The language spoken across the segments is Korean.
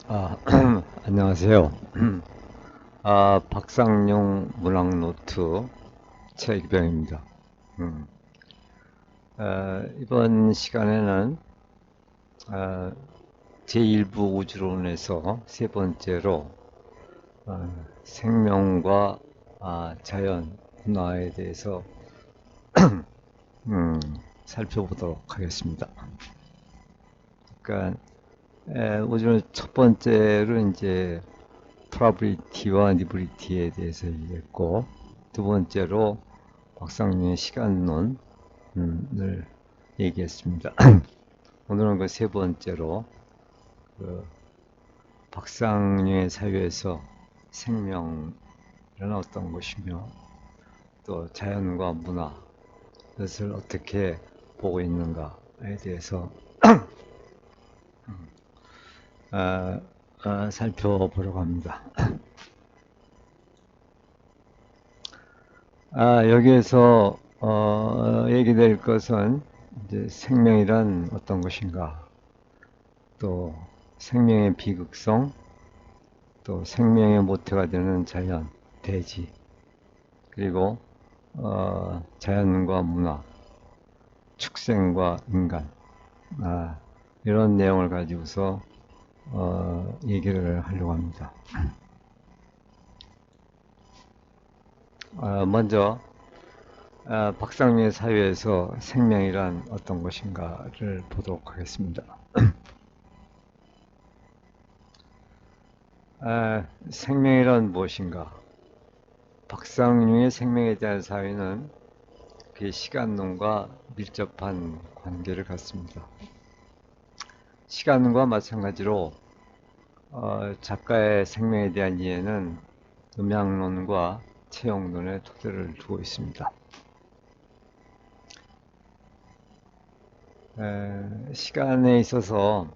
아, 안녕하세요. 박상용 문학노트 최기병입니다. 음, 이번 시간에는 아, 제1부 우주론에서 세 번째로 생명과 자연, 문화에 대해서 음, 살펴보도록 하겠습니다. 그러니까 우주론 첫 번째로 이제 프라빌리티와 니브리티에 대해서 얘기했고, 두 번째로 박상윤의 시간론을 얘기했습니다. 오늘은 그 세 번째로 그 박상윤의 사유에서 생명이란 어떤 것이며 또 자연과 문화, 그것을 어떻게 보고 있는가에 대해서 살펴보려고 합니다. 여기에서 얘기될 것은 이제 생명이란 어떤 것인가, 또 생명의 비극성, 또 생명의 모태가 되는 자연, 대지, 그리고 자연과 문화, 축생과 인간, 이런 내용을 가지고서 얘기를 하려고 합니다. 먼저 박상민의 사유에서 생명이란 어떤 것인가를 보도록 하겠습니다. 생명이란 무엇인가? 박상윤의 생명에 대한 사유는 그 시간론과 밀접한 관계를 갖습니다. 시간과 마찬가지로 작가의 생명에 대한 이해는 음양론과 채용론의 토대를 두고 있습니다. 시간에 있어서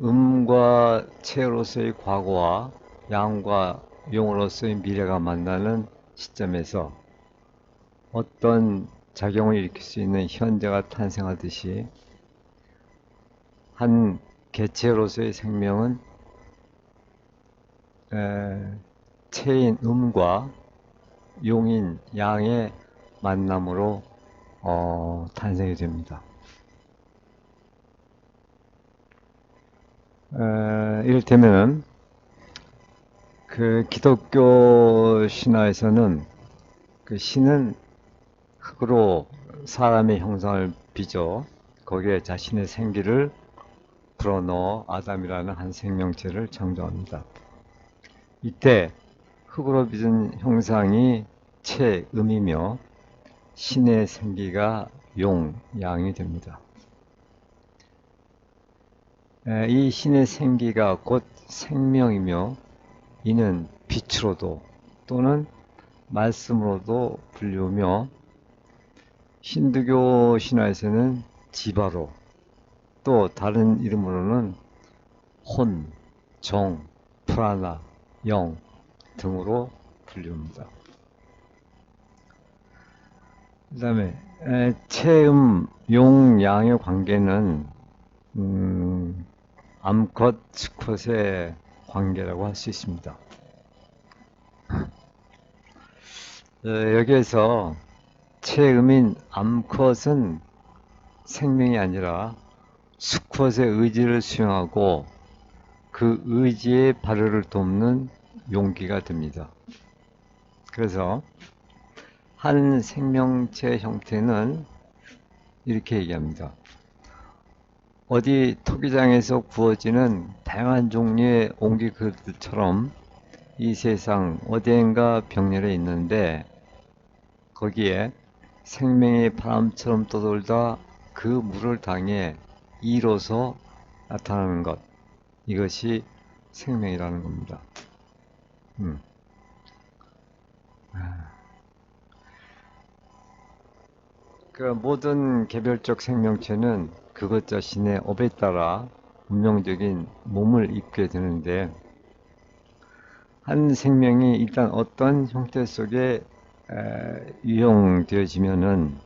음과 체로서의 과거와 양과 용으로서의 미래가 만나는 시점에서 어떤 작용을 일으킬 수 있는 현재가 탄생하듯이 한 개체로서의 생명은 체인 음과 용인 양의 만남으로 탄생이 됩니다. 이를테면 그 기독교 신화에서는 그 신은 흙으로 사람의 형상을 빚어 거기에 자신의 생기를 불어넣어 아담이라는 한 생명체를 창조합니다. 이때 흙으로 빚은 형상이 체음이며 신의 생기가 용, 양이 됩니다. 이 신의 생기가 곧 생명이며 이는 빛으로도 또는 말씀으로도 불리우며 힌두교 신화에서는 지바로, 또 다른 이름으로는 혼, 정, 프라나, 영 등으로 불리웁니다. 그 다음에 체음, 용, 양의 관계는 암컷, 수컷의 관계라고 할 수 있습니다. 여기에서 체음인 암컷은 생명이 아니라 수컷의 의지를 수용하고 그 의지의 발효를 돕는 용기가 됩니다. 그래서 한 생명체 형태는 이렇게 얘기합니다. 어디 토기장에서 구워지는 다양한 종류의 옹기 그릇처럼 이 세상 어디엔가 벽렬에 있는데 거기에 생명의 바람처럼 떠돌다 그 물을 당해 이로서 나타나는 것, 이것이 생명이라는 겁니다. 그 모든 개별적 생명체는 그것 자신의 업에 따라 운명적인 몸을 입게 되는데 한 생명이 일단 어떤 형태 속에 유형되어지면은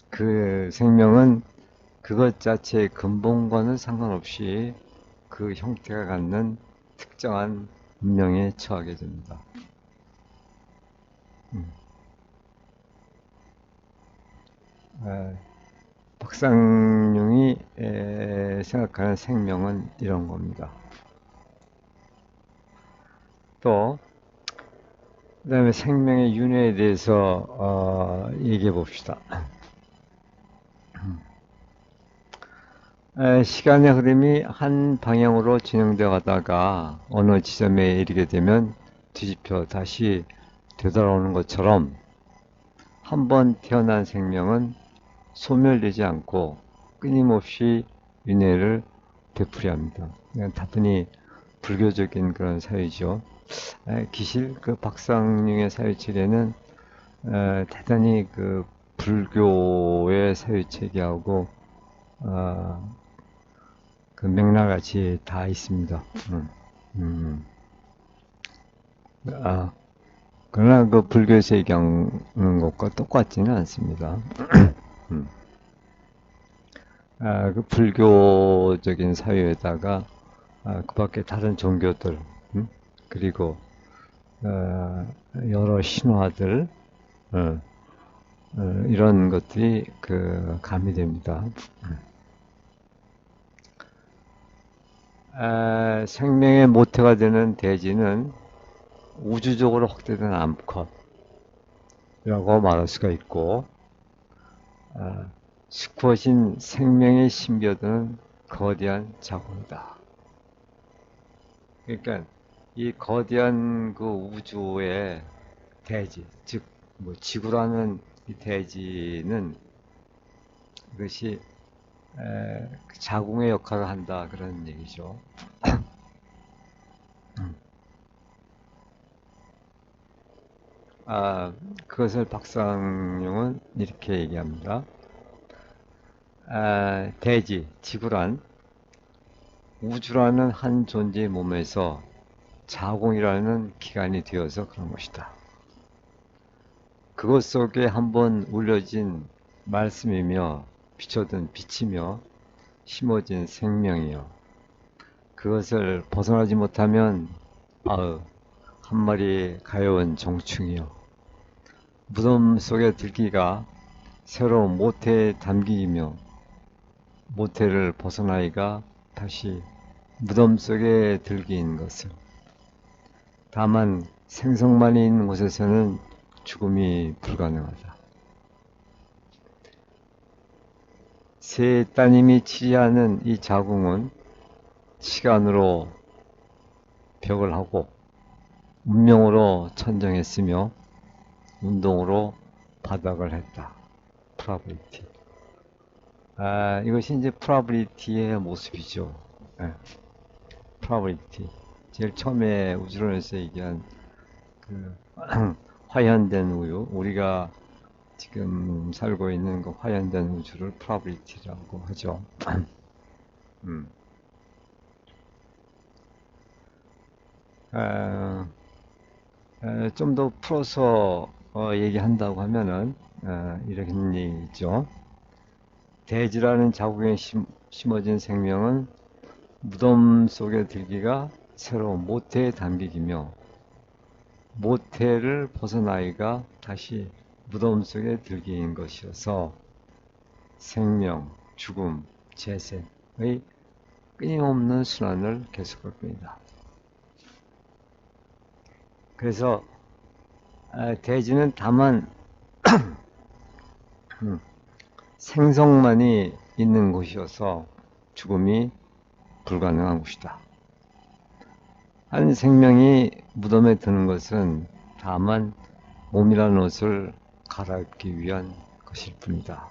그 생명은 그것 자체의 근본과는 상관없이 그 형태가 갖는 특정한 운명에 처하게 됩니다. 박상용이 생각하는 생명은 이런 겁니다. 또 그 다음에 생명의 윤회에 대해서 얘기해 봅시다. 시간의 흐름이 한 방향으로 진행되어 가다가 어느 지점에 이르게 되면 뒤집혀 다시 되돌아오는 것처럼 한 번 태어난 생명은 소멸되지 않고 끊임없이 윤회를 되풀이 합니다. 다분히 불교적인 그런 사유죠. 기실 그 박상용의 사유체계는 대단히 그 불교의 사유체계하고 그 맥락같이 다 있습니다. 그러나 그 불교에서 얘기하는 것과 똑같지는 않습니다. 그 불교적인 사유에다가 그 밖에 다른 종교들, 그리고 여러 신화들, 이런 것들이 그 가미됩니다. 생명의 모태가 되는 대지는 우주적으로 확대된 암컷이라고 말할 수가 있고, 수컷인 생명의 신비어드는 거대한 자궁이다. 그러니까 이 거대한 그 우주의 대지, 즉 뭐 지구라는 이 대지는 이것이 자궁의 역할을 한다 그런 얘기죠. 그것을 박상용은 이렇게 얘기합니다. 대지, 지구란 우주라는 한 존재의 몸에서 자궁이라는 기관이 되어서 그런 것이다. 그것 속에 한번 울려진 말씀이며 비춰든 빛이며 심어진 생명이요. 그것을 벗어나지 못하면 한 마리 가여운 정충이요. 무덤 속의 들기가 새로운 모태에 담기며 모태를 벗어나기가 다시 무덤 속에 들기인 것을. 다만 생성만이 있는 곳에서는 죽음이 불가능하다. 새 따님이 치리하는 이 자궁은 시간으로 벽을 하고 운명으로 천정했으며 운동으로 바닥을 했다. 프라빌리티. 이것이 이제 프라빌리티의 모습이죠. 프라빌리티. 제일 처음에 우주론에서 얘기한 그 화현된 우유, 우리가 지금 살고 있는 그 화현된 우주를 프라빌리티라고 하죠. 좀 더 풀어서 얘기한다고 하면은 이런 얘기죠. 대지라는 자국에 심어진 생명은 무덤 속에 들기가 새로운 모태에 담기기며 모태를 벗어나기가 다시 무덤 속에 들기인 것이어서 생명, 죽음, 재생의 끊임없는 순환을 계속할 겁니다. 그래서 대지는 다만 생성만이 있는 곳이어서 죽음이 불가능한 곳이다. 한 생명이 무덤에 드는 것은 다만 몸이라는 옷을 갈아입기 위한 것일 뿐이다.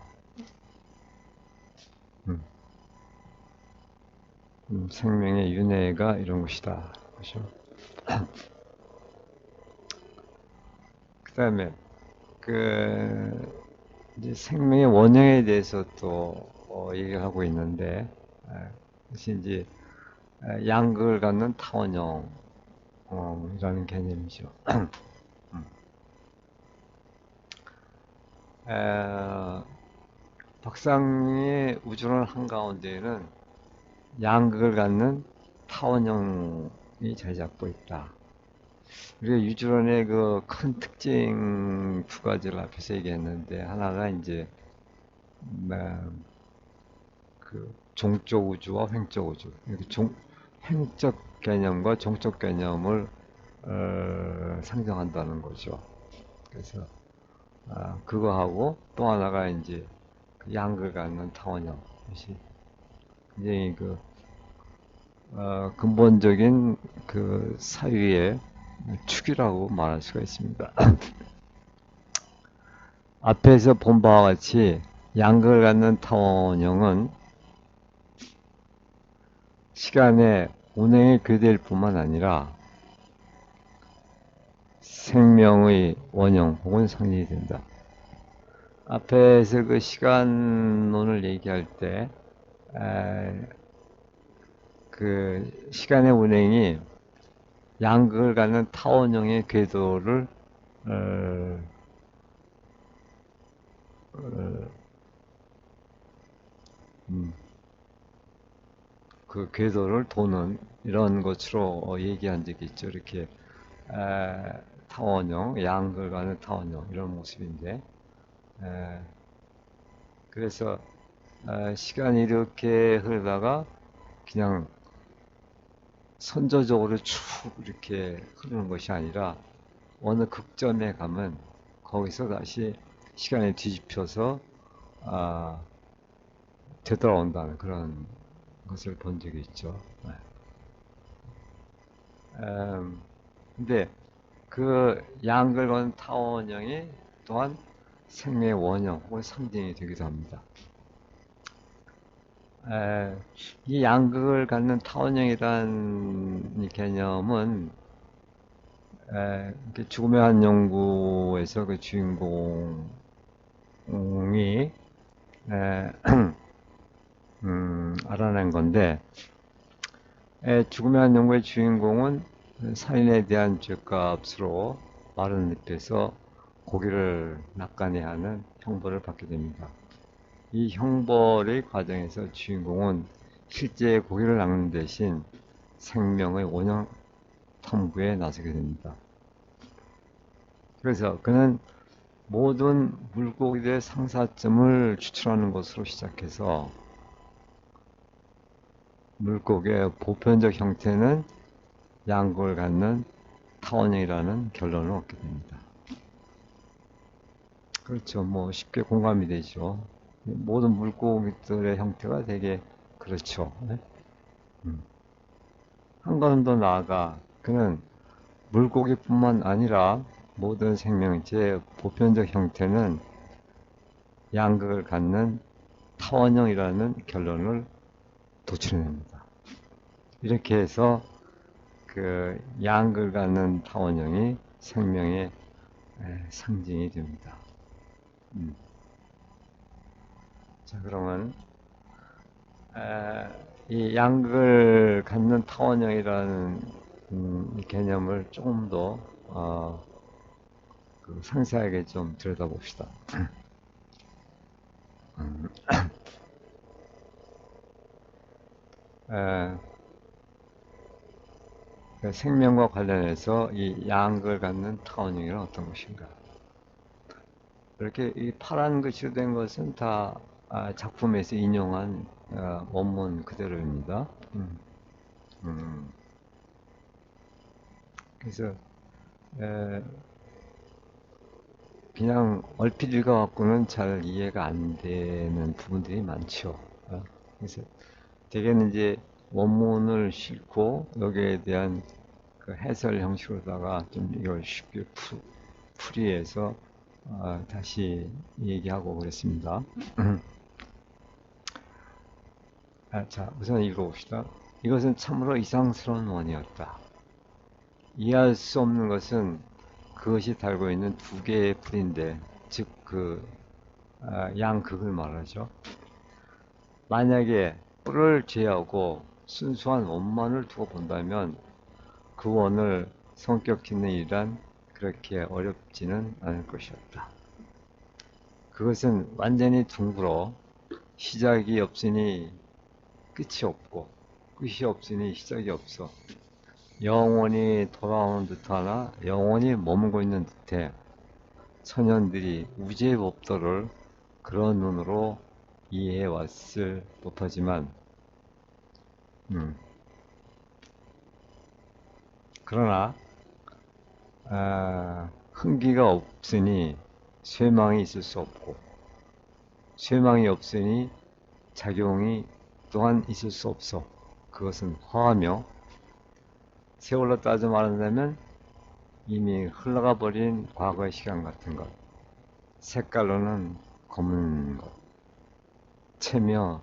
생명의 윤회가 이런 것이다. 그렇죠? 그 다음에 이제 생명의 원형에 대해서 또 얘기를 하고 있는데, 그것이 이제 양극을 갖는 타원형이라는 개념이죠. 박상의 우주론 한가운데에는 양극을 갖는 타원형이 자리 잡고 있다. 우리가 유주론의 그 큰 특징 두 가지를 앞에서 얘기했는데, 하나가 이제 그 종적 우주와 횡적 우주. 횡적 개념과 종적 개념을 상정한다는 거죠. 그래서 그거하고 또 하나가 이제 그 양극을 갖는 타원형. 이것이 굉장히 그 근본적인 그 사유의 축이라고 말할 수가 있습니다. 앞에서 본 바와 같이 양극을 갖는 타원형은 시간의 운행의 궤도일 뿐만 아니라 생명의 원형 혹은 상징이 된다. 앞에서 그 시간론을 얘기할 때, 그 시간의 운행이 양극을 갖는 타원형의 궤도를 어, 어, 그 궤도를 도는 이런 것으로 얘기한 적이 있죠. 이렇게 타원형, 양극을 갖는 타원형 이런 모습인데, 에, 그래서 시간이 이렇게 흐르다가 그냥 선저적으로 쭉 이렇게 흐르는 것이 아니라 어느 극점에 가면 거기서 다시 시간이 뒤집혀서 아, 되돌아온다는 그런 것을 본 적이 있죠. 근데 그 양극을 건 타원형이 또한 생명의 원형 혹은 상징이 되기도 합니다. 이 양극을 갖는 타원형이라는 이 개념은 죽음의 한 연구에서 그 주인공이 알아낸 건데, 죽음의 한 연구의 주인공은 살인에 대한 죄값으로 마른 늪에서 고기를 낚아내야 하는 형벌을 받게 됩니다. 이 형벌의 과정에서 주인공은 실제 고기를 낚는 대신 생명의 원형 탐구에 나서게 됩니다. 그래서 그는 모든 물고기들의 상사점을 추출하는 것으로 시작해서 물고기의 보편적 형태는 양극을 갖는 타원형이라는 결론을 얻게 됩니다. 그렇죠. 뭐 쉽게 공감이 되죠. 모든 물고기들의 형태가 되게 그렇죠. 네? 한 걸음 더 나아가 그는 물고기뿐만 아니라 모든 생명체의 보편적 형태는 양극을 갖는 타원형이라는 결론을 도출해냅니다. 이렇게 해서 그 양극을 갖는 타원형이 생명의 상징이 됩니다. 자, 그러면 이 양극을 갖는 타원형이라는 이 개념을 조금 더 그 상세하게 좀 들여다봅시다. 생명과 관련해서 이 양극을 갖는 타원형이란 어떤 것인가? 이렇게 이 파란 글씨로 된 것은 다 작품에서 인용한 원문 그대로입니다. 그래서 그냥 얼핏 읽어갖고는 잘 이해가 안 되는 부분들이 많죠. 그래서 대개는 이제 원문을 싣고 여기에 대한 그 해설 형식으로다가 좀 이걸 쉽게 풀이해서 다시 얘기하고 그랬습니다. 자, 우선 읽어봅시다. 이것은 참으로 이상스러운 원이었다. 이해할 수 없는 것은 그것이 달고 있는 두 개의 풀인데, 즉 그 양극을 말하죠. 만약에 뿔을 제하고 순수한 원만을 두고 본다면 그 원을 성격짓는 일이란 그렇게 어렵지는 않을 것이었다. 그것은 완전히 둥글어 시작이 없으니 끝이 없고 끝이 없으니 시작이 없어. 영원히 돌아오는 듯하나 영원히 머물고 있는 듯해. 선현들이 우주의 법도를 그런 눈으로 이해해 왔을 법하지만, 음, 그러나 흥기가 없으니 쇠망이 있을 수 없고, 쇠망이 없으니 작용이 또한 있을 수 없어. 그것은 허하며, 세월로 따져 말한다면 이미 흘러가 버린 과거의 시간 같은 것, 색깔로는 검은 것, 체며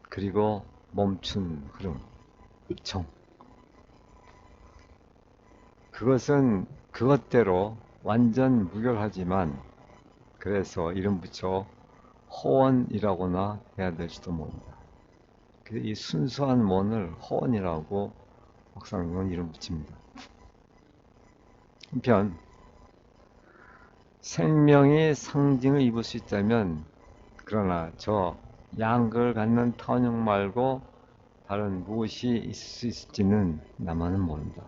그리고 멈춘 흐름, 정. 그것은 그것대로 완전 무결하지만, 그래서 이름 붙여 허원이라고나 해야 될지도 모른다. 이 순수한 원을 허원이라고 박상용은 이름 붙입니다. 한편 생명이 상징을 입을 수 있다면, 그러나 저 양극을 갖는 타원형 말고 다른 무엇이 있을 수 있을지는 나만은 모른다.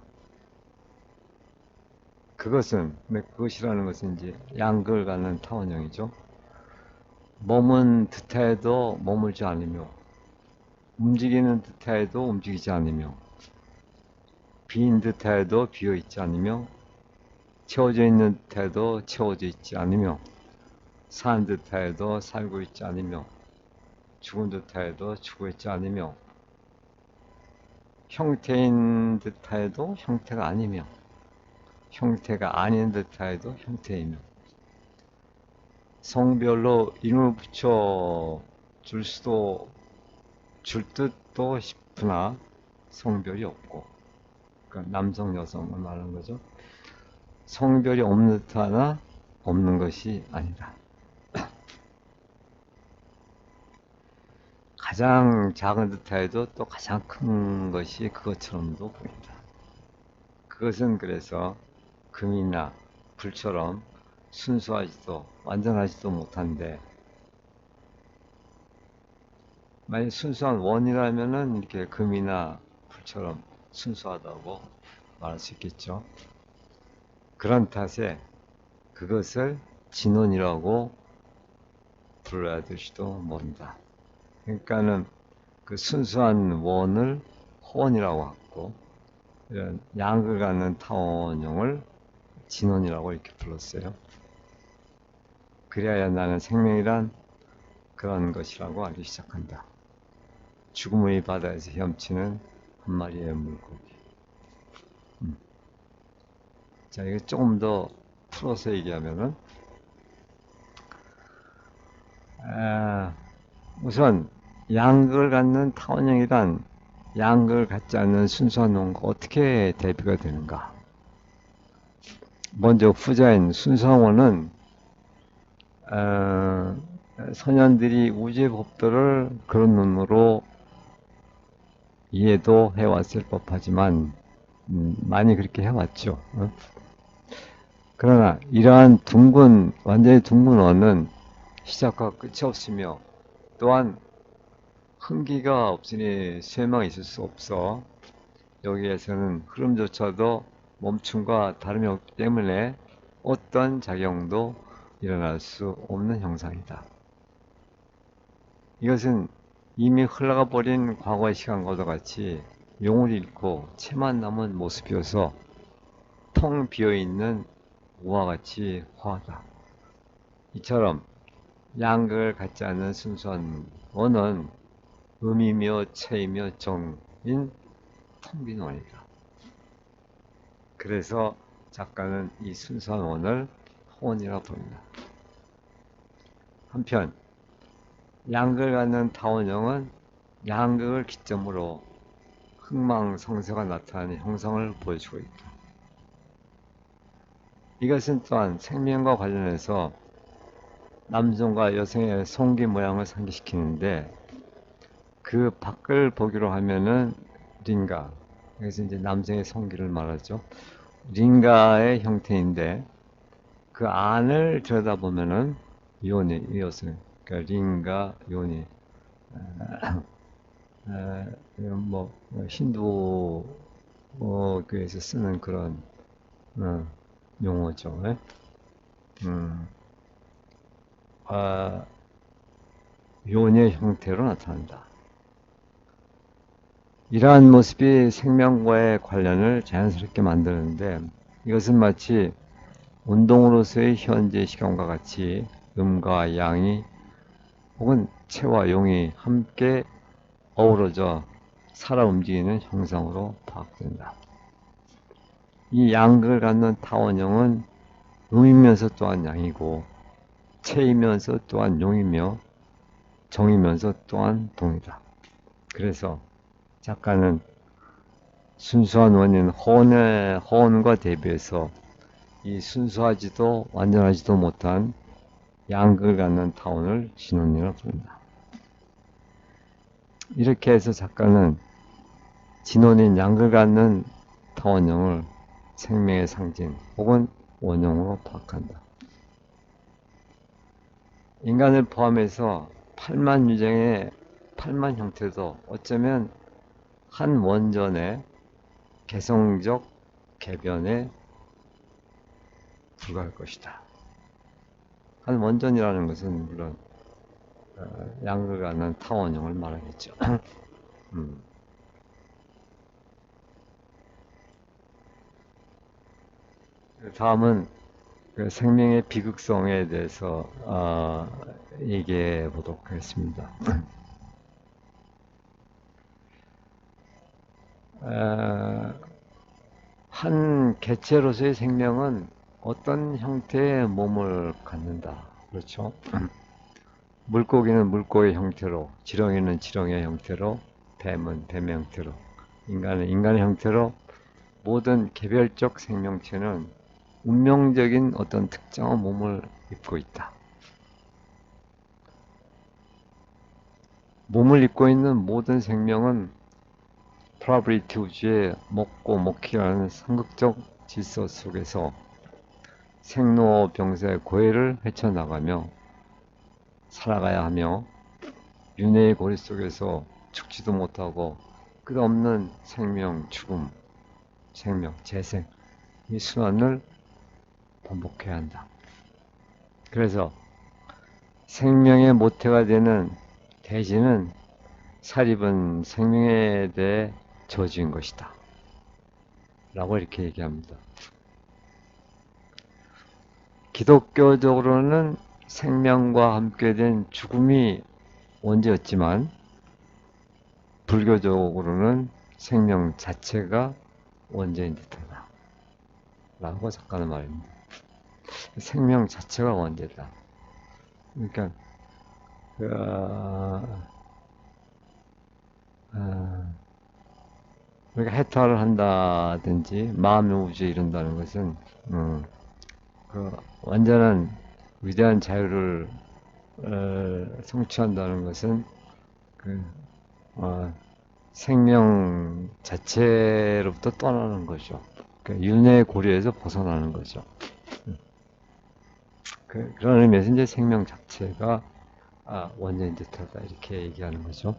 그것이라는 것은 이제 양극을 갖는 타원형이죠. 머문 듯해도 머물지 않으며, 움직이는 듯해도 움직이지 않으며, 빈 듯해도 비어있지 않으며, 채워져 있는 듯해도 채워져 있지 않으며, 산 듯해도 살고 있지 않으며, 죽은 듯해도 죽어 있지 않으며, 형태인 듯해도 형태가 아니며, 형태가 아닌 듯해도 형태이며, 성별로 이름을 붙여 줄 듯도 싶으나 성별이 없고, 그러니까 남성 여성을 말하는 거죠. 성별이 없는 듯하나 없는 것이 아니다. 가장 작은 듯해도 또 가장 큰 것이 그것처럼도 보인다. 그것은 그래서 금이나 불처럼 순수하지도 완전하지도 못한데, 만약 순수한 원이라면은 이렇게 금이나 불처럼 순수하다고 말할 수 있겠죠. 그런 탓에 그것을 진원이라고 불러야 될지도 모른다. 그러니까는 그 순수한 원을 호원이라고 하고, 이런 양극을 갖는 타원형을 진원이라고 이렇게 불렀어요. 그래야 나는 생명이란 그런 것이라고 알기 시작한다. 죽음의 바다에서 헤엄치는 한 마리의 물고기. 자, 이거 조금 더 풀어서 얘기하면은, 우선 양극을 갖는 타원형이란 양극을 갖지 않는 순수한 원과 어떻게 대비가 되는가? 먼저 후자인 순수한 원은 선현들이 우주의 법도를 그런 눈으로 이해도 해왔을 법하지만, 많이 그렇게 해왔죠. 그러나 이러한 완전히 둥근 원은 시작과 끝이 없으며, 또한 흥기가 없으니 쇠망이 있을 수 없어. 여기에서는 흐름조차도 멈춤과 다름이 없기 때문에 어떤 작용도 일어날 수 없는 형상이다. 이것은 이미 흘러가 버린 과거의 시간과도 같이 용을 잃고 채만 남은 모습이어서 텅 비어있는 우와 같이 화하다. 이처럼 양극을 갖지 않는 순수한 원은 음이며 체이며 정인 텅 빈 원이다. 그래서 작가는 이 순수한 원을 호원이라고 부릅니다. 한편 양극을 갖는 타원형은 양극을 기점으로 흥망성쇠가 나타나는 형성을 보여주고 있다. 이것은 또한 생명과 관련해서 남성과 여성의 성기 모양을 상기시키는데, 그 밖을 보기로 하면은 링가, 여기서 이제 남성의 성기를 말하죠. 링가의 형태인데, 그 안을 들여다보면은 요니, 이것은 그러니까 링가, 요니, 뭐 힌두 교에서 쓰는 그런 어, 용어죠. 예? 음, 아, 요의 형태로 나타난다. 이러한 모습이 생명과의 관련을 자연스럽게 만드는데 이것은 마치 운동으로서의 현재 시간과 같이 음과 양이 혹은 체와 용이 함께 어우러져 살아 움직이는 형상으로 파악된다. 이 양극을 갖는 타원형은 음이면서 또한 양이고 체이면서 또한 용이며 정이면서 또한 동이다. 그래서 작가는 순수한 원인 허원과 대비해서 이 순수하지도 완전하지도 못한 양극을 갖는 타원을 진원이라고 부른다. 이렇게 해서 작가는 진원인 양극을 갖는 타원형을 생명의 상징 혹은 원형으로 파악한다. 인간을 포함해서 8만 유형의 8만 형태도 어쩌면 한 원전의 개성적 개변에 불과할 것이다. 한 원전이라는 것은 물론 양극을 갖는 타원형을 말하겠죠. 다음은 그 생명의 비극성에 대해서 얘기해 보도록 하겠습니다. 한 개체로서의 생명은 어떤 형태의 몸을 갖는다. 그렇죠? 물고기는 물고기의 형태로, 지렁이는 지렁이의 형태로, 뱀은 뱀의 형태로, 인간은 인간의 형태로 모든 개별적 생명체는 운명적인 어떤 특정한 몸을 입고 있다. 몸을 입고 있는 모든 생명은 프라브리티 우주의 먹고 먹히라는 상극적 질서 속에서 생로병사의 고해를 헤쳐나가며 살아가야 하며 윤회의 고리 속에서 죽지도 못하고 끝없는 생명, 죽음, 생명, 재생 이 순환을 반복해야 한다. 그래서 생명의 모태가 되는 대지는 살입은 생명에 대해 저지은 것이다. 라고 이렇게 얘기합니다. 기독교적으로는 생명과 함께 된 죽음이 원죄였지만 불교적으로는 생명 자체가 원죄인 듯하다. 라고 작가는 말입니다. 생명 자체가 원죄다. 그러니까 우리가 해탈을 한다든지 마음의 우주에 이른다는 것은 그 완전한 위대한 자유를 성취한다는 것은 그 생명 자체로부터 떠나는 거죠. 그 윤회의 고리에서 벗어나는 거죠. 그런 의미에서 이제 생명 자체가 원죄인 듯하다 이렇게 얘기하는 거죠.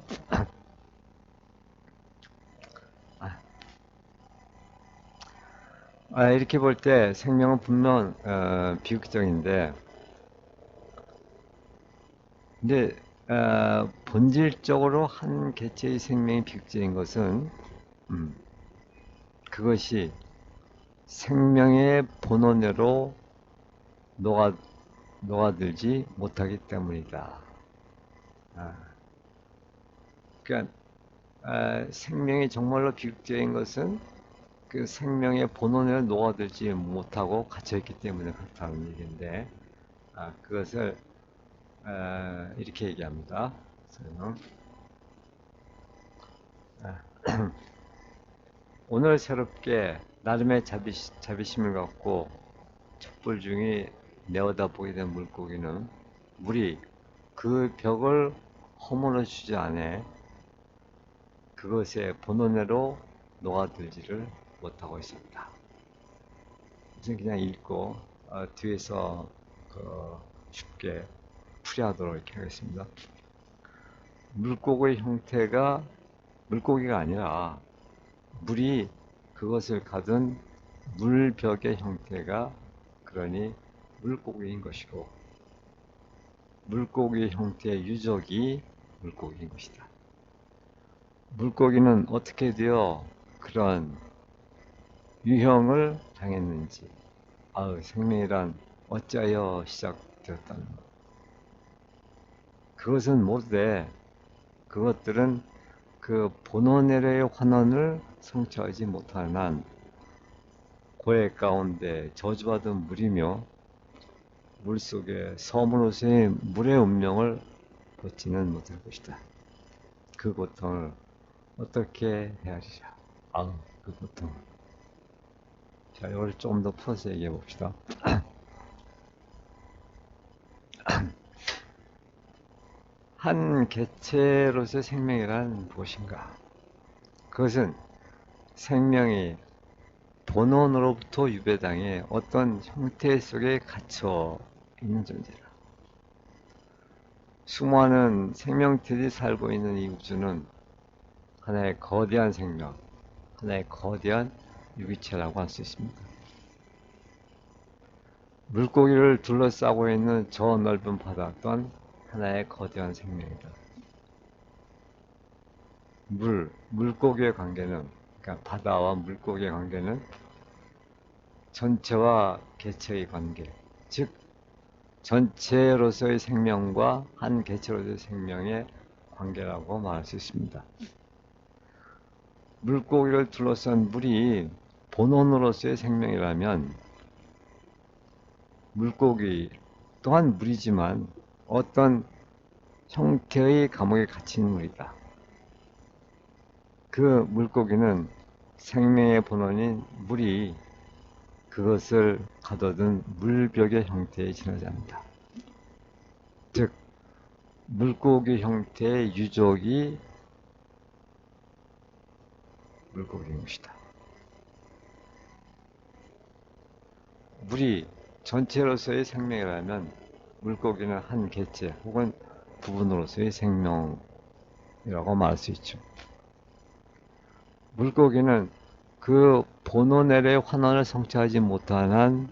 이렇게 볼 때 생명은 분명 비극적인데, 근데 본질적으로 한 개체의 생명이 비극적인 것은 그것이 생명의 본원으로 녹아들지 못하기 때문이다. 그러니까 생명이 정말로 비극적인 것은 그 생명의 본원에 녹아들지 못하고 갇혀있기 때문에 그렇다는 얘기인데, 그것을 이렇게 얘기합니다. 오늘 새롭게 나름의 자비심을 갖고 촛불 중에 내어다보게 된 물고기는 물이 그 벽을 허물어 주지 않아 그것의 본원으로 녹아들지를 못하고 있습니다. 우선 그냥 읽고 뒤에서 쉽게 풀이하도록 이렇게 하겠습니다. 물고기의 형태가 물고기가 아니라 물이 그것을 가둔 물벽의 형태가 그러니 물고기인 것이고 물고기 형태의 유적이 물고기인 것이다. 물고기는 어떻게 되어 그런 유형을 당했는지, 생명이란 어찌하여 시작되었다는 것. 그것은 모두 그것들은 그 본원의 환원을 성취하지 못하는 한 고해 가운데 저주받은 물이며 물속에 섬으로서의 물의 운명을 벗지는 못할 것이다. 그 고통을 어떻게 헤아리랴. 그 고통. 자, 이걸 좀 더 풀어서 얘기해 봅시다. 한 개체로서의 생명이란 무엇인가? 그것은 생명이 본원으로부터 유배당해 어떤 형태 속에 갇혀 있는 존재라. 수많은 생명체들이 살고 있는 이 우주는 하나의 거대한 생명, 하나의 거대한 유기체라고 할 수 있습니다. 물고기를 둘러싸고 있는 저 넓은 바다 또한 하나의 거대한 생명이다. 물고기의 관계는, 그러니까 바다와 물고기의 관계는 전체와 개체의 관계, 즉 전체로서의 생명과 한 개체로서의 생명의 관계라고 말할 수 있습니다. 물고기를 둘러싼 물이 본원으로서의 생명이라면 물고기 또한 물이지만 어떤 형태의 감옥에 갇힌 물이다. 그 물고기는 생명의 본원인 물이 그것을 가둬둔 물벽의 형태에 지나지 않는다. 즉 물고기 형태의 유적이 물고기인 것이다. 물이 전체로서의 생명이라면 물고기는 한 개체 혹은 부분으로서의 생명이라고 말할 수 있죠. 물고기는 그 본원의 환원을 성취하지 못한 한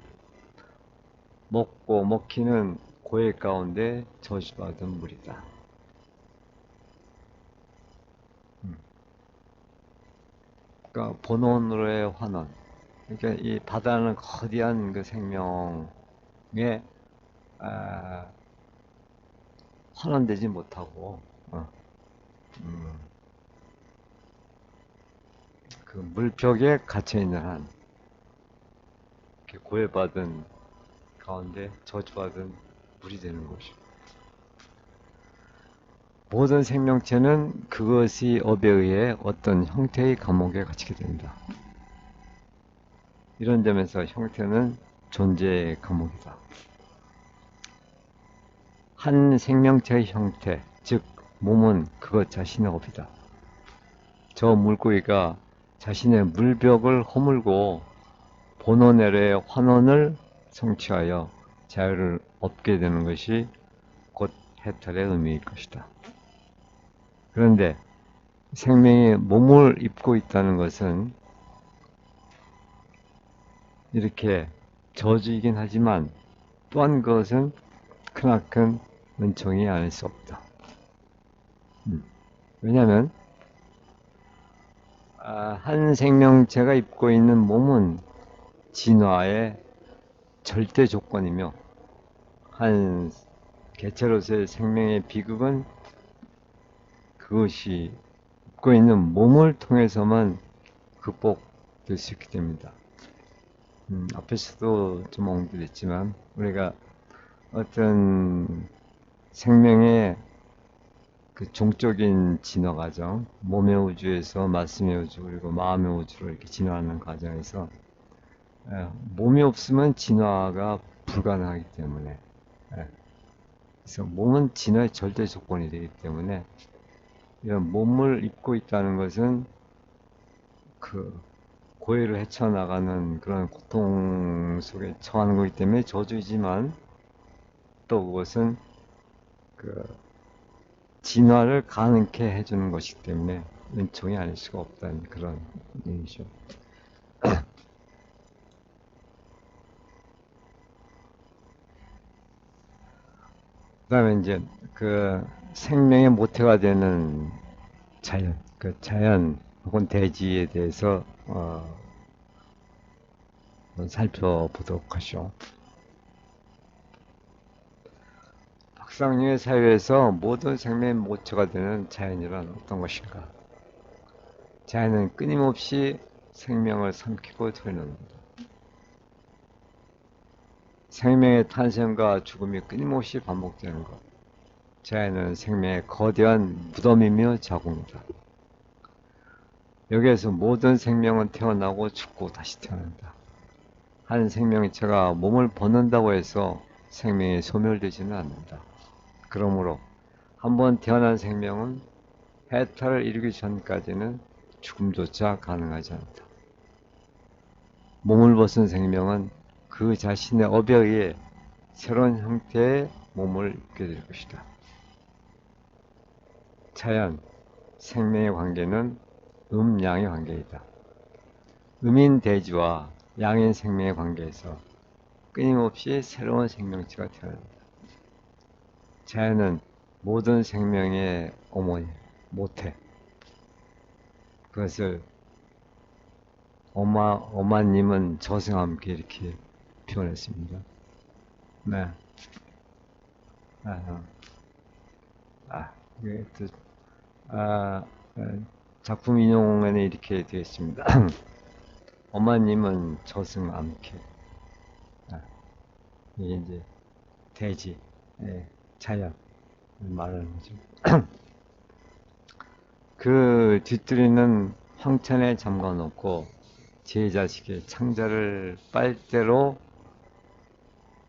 먹고 먹히는 고해 가운데 저주받은 물이다. 그러니까 본원으로의 환원. 그러니까 이 바다는 거대한 그 생명에 환원되지 못하고 그 물벽에 갇혀 있는 한 고해받은 가운데 저주받은 물이 되는 것이고, 모든 생명체는 그것이 업에 의해 어떤 형태의 감옥에 갇히게 된다. 이런 점에서 형태는 존재의 감옥이다. 한 생명체의 형태, 즉 몸은 그것 자신의 업이다. 저 물고기가 자신의 물벽을 허물고 본원의 환원을 성취하여 자유를 얻게 되는 것이 곧 해탈의 의미일 것이다. 그런데 생명이 몸을 입고 있다는 것은 이렇게 저주이긴 하지만 또한 그것은 크나큰 은총이 아닐 수 없다. 왜냐하면 한 생명체가 입고 있는 몸은 진화의 절대 조건이며 한 개체로서의 생명의 비극은 그것이 입고 있는 몸을 통해서만 극복될 수 있게 됩니다. 앞에서도 좀 언급했지만 우리가 어떤 생명의 그 종적인 진화 과정, 몸의 우주에서 말씀의 우주 그리고 마음의 우주로 이렇게 진화하는 과정에서 몸이 없으면 진화가 불가능하기 때문에, 그래서 몸은 진화의 절대 조건이 되기 때문에 이런 몸을 입고 있다는 것은 그 고해를 헤쳐나가는 그런 고통 속에 처하는 것이기 때문에 저주이지만 또 그것은 그 진화를 가능케 해주는 것이기 때문에 은총이 아닐 수가 없다는 그런 얘기죠. 그다음에 이제 그 생명의 모태가 되는 자연, 그 자연 혹은 대지에 대해서 살펴보도록 하죠. 박상류의 사회에서 모든 생명의 모처가 되는 자연이란 어떤 것인가? 자연은 끊임없이 생명을 삼키고 되는다. 생명의 탄생과 죽음이 끊임없이 반복되는 것. 자연은 생명의 거대한 무덤이며 자궁이다. 여기에서 모든 생명은 태어나고 죽고 다시 태어난다. 한 생명체가 몸을 벗는다고 해서 생명이 소멸되지는 않는다. 그러므로 한번 태어난 생명은 해탈을 이루기 전까지는 죽음조차 가능하지 않다. 몸을 벗은 생명은 그 자신의 업에 의해 새로운 형태의 몸을 입게 될 것이다. 자연, 생명의 관계는 음양의 관계이다. 음인 대지와 양인 생명의 관계에서 끊임없이 새로운 생명체가 태어난다. 자연은 모든 생명의 어머니, 모태. 그것을 어마님은 저승과 함께 이렇게 표현했습니다. 네. 아, 이게 또, 아, 작품 인용에는 이렇게 되어 있습니다. 어마님은 저승암캐. 이게 이제 대지, 예, 자연 말하는 거죠. 그 뒷뜰이는 황천에 잠가놓고 제 자식의 창자를 빨대로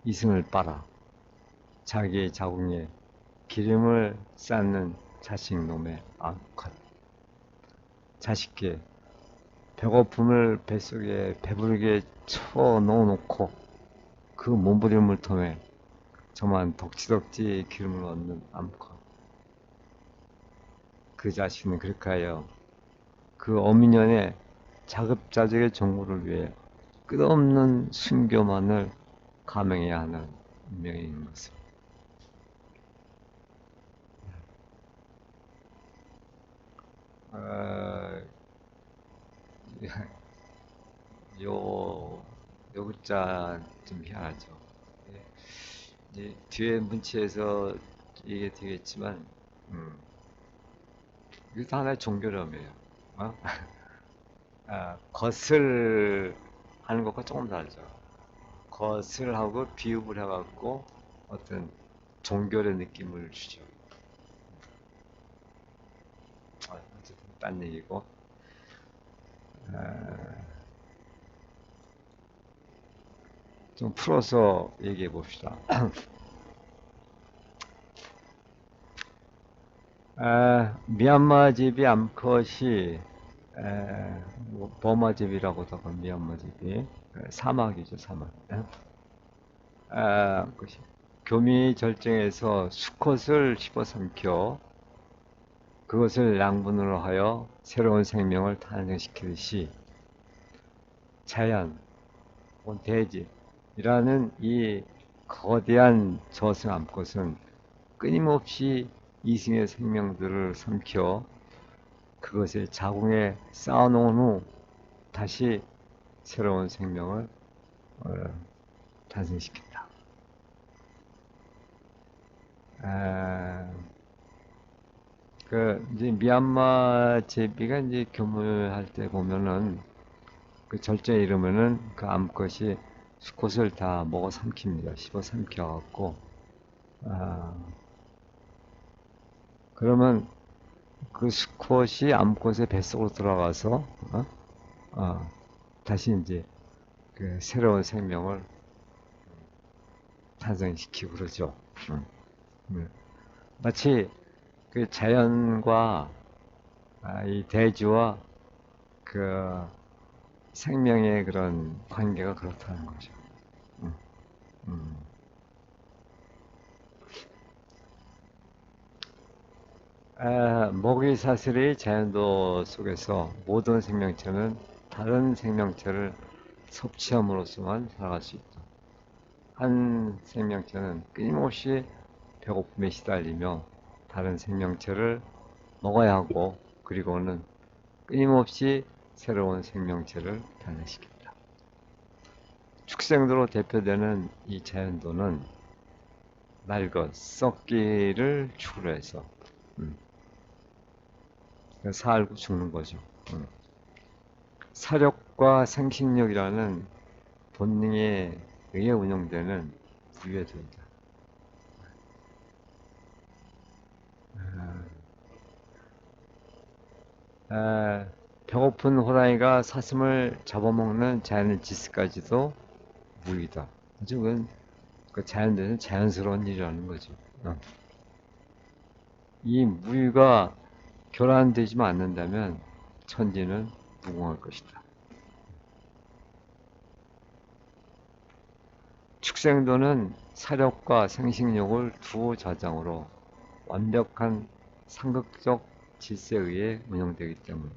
이승을 빨아 자기의 자궁에 기름을 쌓는 자식놈의 암컷. 자식께 배고픔을 뱃속에 배부르게 쳐 넣어놓고 그 몸부림을 통해 저만 덕지덕지 기름을 얻는 암컷. 그 자식은 그렇게 하여 그 어미년의 자급자족의 정보를 위해 끝없는 순교만을 감행해야 하는 운명인 것을. 어, 요, 요 글자 좀 희한하죠. 예, 이제 뒤에 문체에서 이게 되겠지만, 이것도 하나의 종교름이에요. 어? 겉을 하는 것과 조금 다르죠. 겉을 하고 비읍을 해갖고 어떤 종교의 느낌을 주죠. 어쨌든 딴 얘기고. 아, 좀 풀어서 얘기해 봅시다. 미얀마 제비 암컷이 뭐 버마 제비라고도 하고 미얀마 제비 사막이죠 사막. 그것이 교미 절정에서 수컷을 씹어삼켜 그것을 양분으로 하여 새로운 생명을 탄생시키듯이 자연, 대지라는 이 거대한 저승 암컷은 끊임없이 이승의 생명들을 삼켜 그것을 자궁에 쌓아놓은 후 다시 새로운 생명을 어, 탄생시킨다. 이제 미얀마 제비가 이제 교물할 때 보면은 그 절정에 이르면은 그 암컷이 수컷을 다 먹어 삼킵니다. 씹어 삼켜갖고, 아, 그러면 그 수컷이 암컷의 뱃속으로 들어가서, 어, 다시 이제 그 새로운 생명을 탄생시키고 그러죠. 네. 마치 그 자연과 이 대지와 그 생명의 그런 관계가 그렇다는 거죠. 음, 음. 먹이 사슬의 자연도 속에서 모든 생명체는 다른 생명체를 섭취함으로써만 살아갈 수 있다. 한 생명체는 끊임없이 배고픔에 시달리며 다른 생명체를 먹어야 하고, 그리고는 끊임없이 새로운 생명체를 탄생시킨다. 축생도로 대표되는 이 자연도는 낡은 썩기를 축으로 해서 음, 살고 죽는 거죠. 사력과 생식력이라는 본능에 의해 운영되는 부유의 도이다. 배고픈 호랑이가 사슴을 잡아먹는 자연의 지스까지도 무의다. 아주 그 자연에는 자연스러운 일이라는 거죠. 이 무의가 교란되지만 않는다면 천지는 무궁할 것이다. 축생도는 사력과 생식력을 두 자장으로 완벽한 상극적 질서에 의해 운영되기 때문에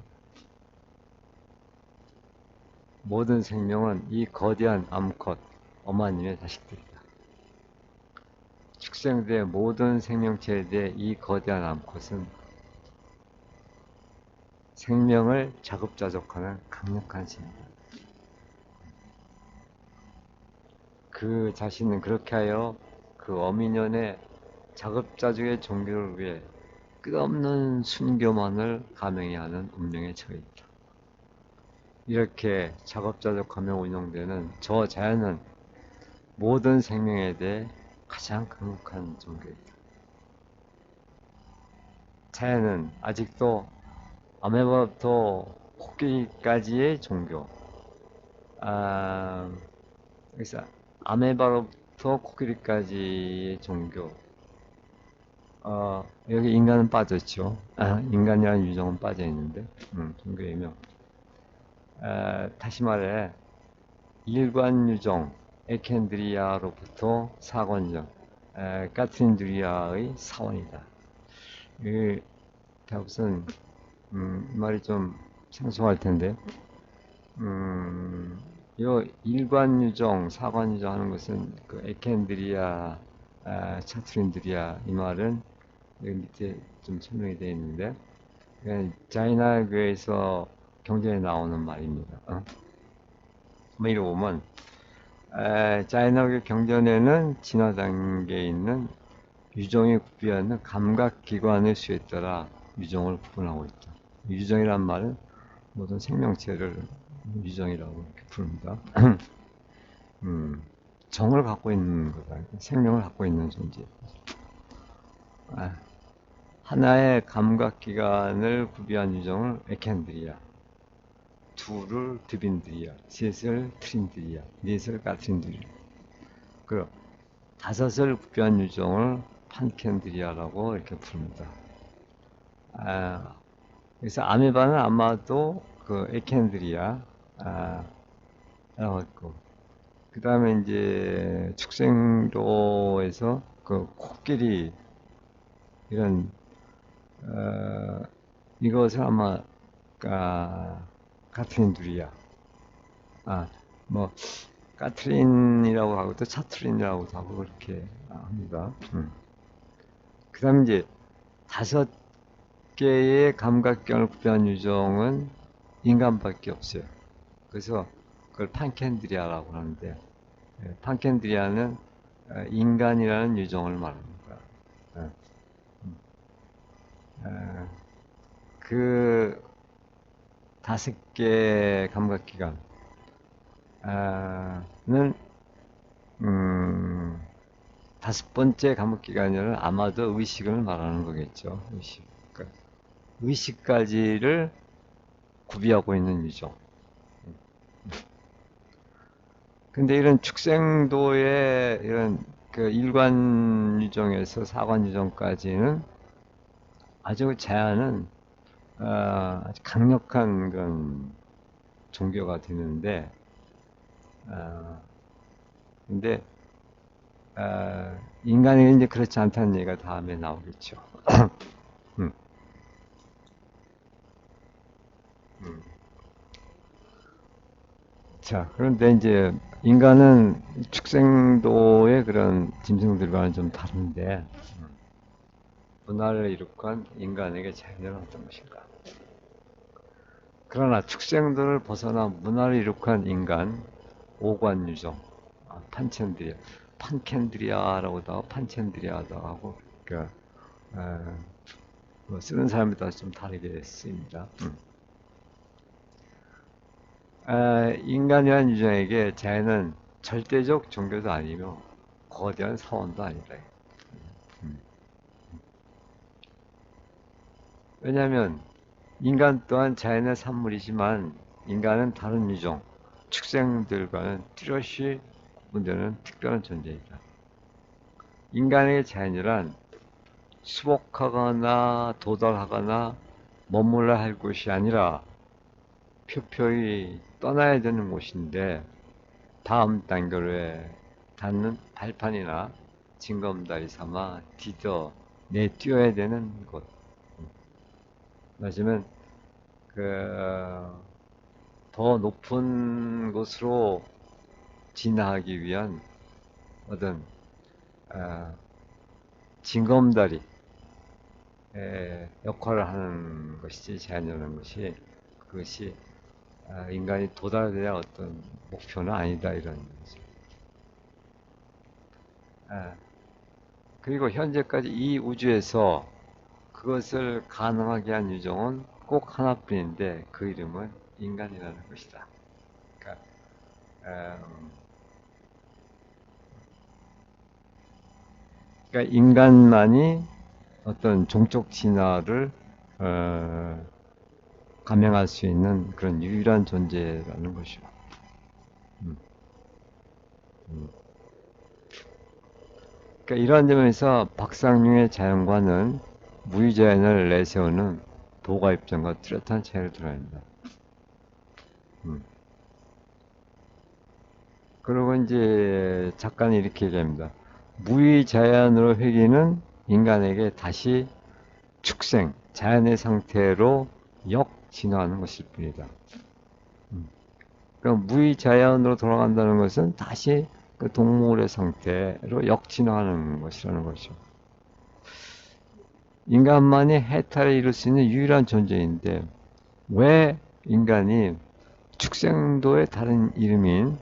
모든 생명은 이 거대한 암컷 어마님의 자식들이다. 축생도의 모든 생명체에 대해 이 거대한 암컷은 생명을 자급자족하는 강력한 신이다. 그 자신은 그렇게 하여 그 어미년의 자급자족의 종교를 위해 끝없는 순교만을 감행해야 하는 운명에 처해 있다. 이렇게 자급자족하며 운영되는 저 자연은 모든 생명에 대해 가장 강력한 종교이다. 자연은 아직도 아메바부터 코끼리까지의 종교, 그래서 아메바로부터 코끼리까지의 종교, 여기 인간은 빠졌죠. 인간이라는 유정은 빠져 있는데, 종교이며, 다시 말해, 일관유정, 에켄드리아로부터 사관유정, 카트린드리아의 사원이다. 이 우선 말이 좀 생소할 텐데, 요 일관유정, 사관유정 하는 것은 그 에켄드리아, 차트린드리아 이 말은 여기 밑에 좀 설명이 되어 있는데, 자이나교에서 경전에 나오는 말입니다. 뭐 이러고 보면 자이나교 경전에는 진화 단계에 있는 유정에 구비하는 감각기관의 수에 따라 유정을 구분하고 있다. 유정이란 말은 모든 생명체를 유정이라고 이렇게 부릅니다. 정을 갖고 있는 거다. 생명을 갖고 있는 존재. 하나의 감각기관을 구비한 유정을 에켄드리아, 둘을 드빈드리아, 셋을 트린드리아, 넷을 까트린드리아, 그리고 다섯을 구비한 유정을 판켄드리아라고 이렇게 부릅니다. 그래서 아메바는 아마도 그 에켄드리아, 라고 했고, 그 다음에 이제 축생도에서 그 코끼리, 이런, 이것을 아마, 카트린드리아, 뭐, 카트린이라고 하고 또 차트린이라고도 하고 그렇게 합니다. 그 다음에 이제 다섯 개의 감각경을 구별한 유정은 인간밖에 없어요. 그래서 그걸 판켄드리아라고 하는데, 판켄드리아는 인간이라는 유정을 말하는 거야. 그 다섯 개 감각기관은 다섯 번째 감각기관은 아마도 의식을 말하는 거겠죠. 의식. 그러니까 의식까지를 구비하고 있는 유정. 근데 이런 축생도의 이런 그 일관 유정에서 사관 유정까지는 아주 제한은 아주 강력한 그런 종교가 되는데, 근데 인간이 이제 그렇지 않다는 얘기가 다음에 나오겠죠. 음. 자, 그런데 이제 인간은 축생도의 그런 짐승들과는 좀 다른데 문화를 이룩한 인간에게 자연은 어떤 것인가? 그러나 축생들을 벗어나 문화를 이룩한 인간, 오관유종, 판첸드리아, 판켄드리아라고도 하고 판첸드리아도 하고, 그러니까 뭐 쓰는 사람에 따라서 좀 다르게 쓰입니다. 인간이라는 유종에게 자연은 절대적 종교도 아니며 거대한 사원도 아니다. 음. 왜냐하면 인간 또한 자연의 산물이지만 인간은 다른 유종, 축생들과는 뚜렷이 구분되는 특별한 존재이다. 인간의 자연이란 수복하거나 도달하거나 머물러야 할 곳이 아니라 표표히 떠나야 되는 곳인데 다음 단계로에 닿는 발판이나 징검다리 삼아 디뎌 내뛰어야 되는 곳. 말하자면 더 높은 곳으로 진화하기 위한 어떤 어, 징검다리 역할을 하는 것이지 자연이라는 것이 그것이 인간이 도달해야 어떤 목표는 아니다 이런 거죠. 그리고 현재까지 이 우주에서 그것을 가능하게 한 유종은 꼭 하나뿐인데 그 이름은 인간이라는 것이다. 그러니까, 그러니까 인간만이 어떤 종족 진화를 어, 감행할 수 있는 그런 유일한 존재라는 것이죠. 음, 음. 그러니까 이러한 점에서 박상용의 자연과는 무의자연을 내세우는 도가 입장과 뚜렷한 차이를 드러낸다. 음. 그리고 이제 작가는 이렇게 얘기합니다. 무의자연으로 회귀는 인간에게 다시 축생, 자연의 상태로 역진화하는 것일 뿐이다. 그러니까 무의자연으로 돌아간다는 것은 다시 그 동물의 상태로 역진화하는 것이라는 것이죠. 인간만이 해탈을 이룰 수 있는 유일한 존재인데 왜 인간이 축생도의 다른 이름인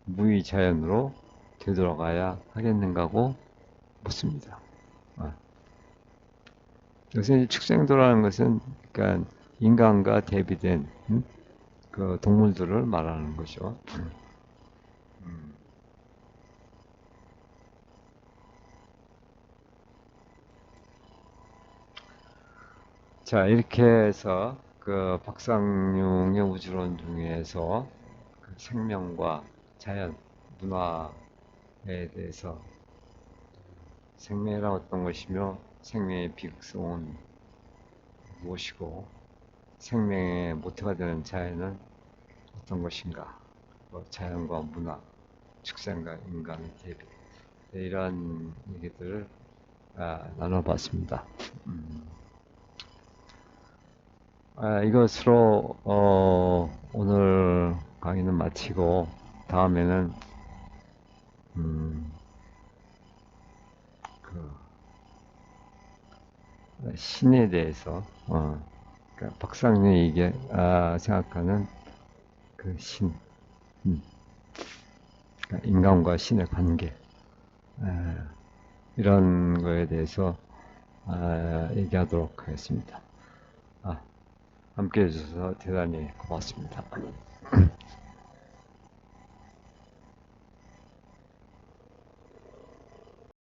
무의자연으로 되돌아가야 하겠는가고 묻습니다. 여기서 축생도라는 것은 그러니까 인간과 대비된 그 동물들을 말하는 거죠. 자, 이렇게 해서 그 박상용의 우주론 중에서 그 생명과 자연, 문화에 대해서 생명이란 어떤 것이며 생명의 비극성은 무엇이고 생명의 모태가 되는 자연은 어떤 것인가? 뭐 자연과 문화, 축생과 인간의 대비 이런 얘기들을 나눠봤습니다. 이것으로 오늘 강의는 마치고 다음에는 그 신에 대해서 그러니까 박상현이 이게 생각하는 그 신, 그러니까 인간과 신의 관계 이런 거에 대해서 얘기하도록 하겠습니다. 함께 해주셔서 대단히 고맙습니다.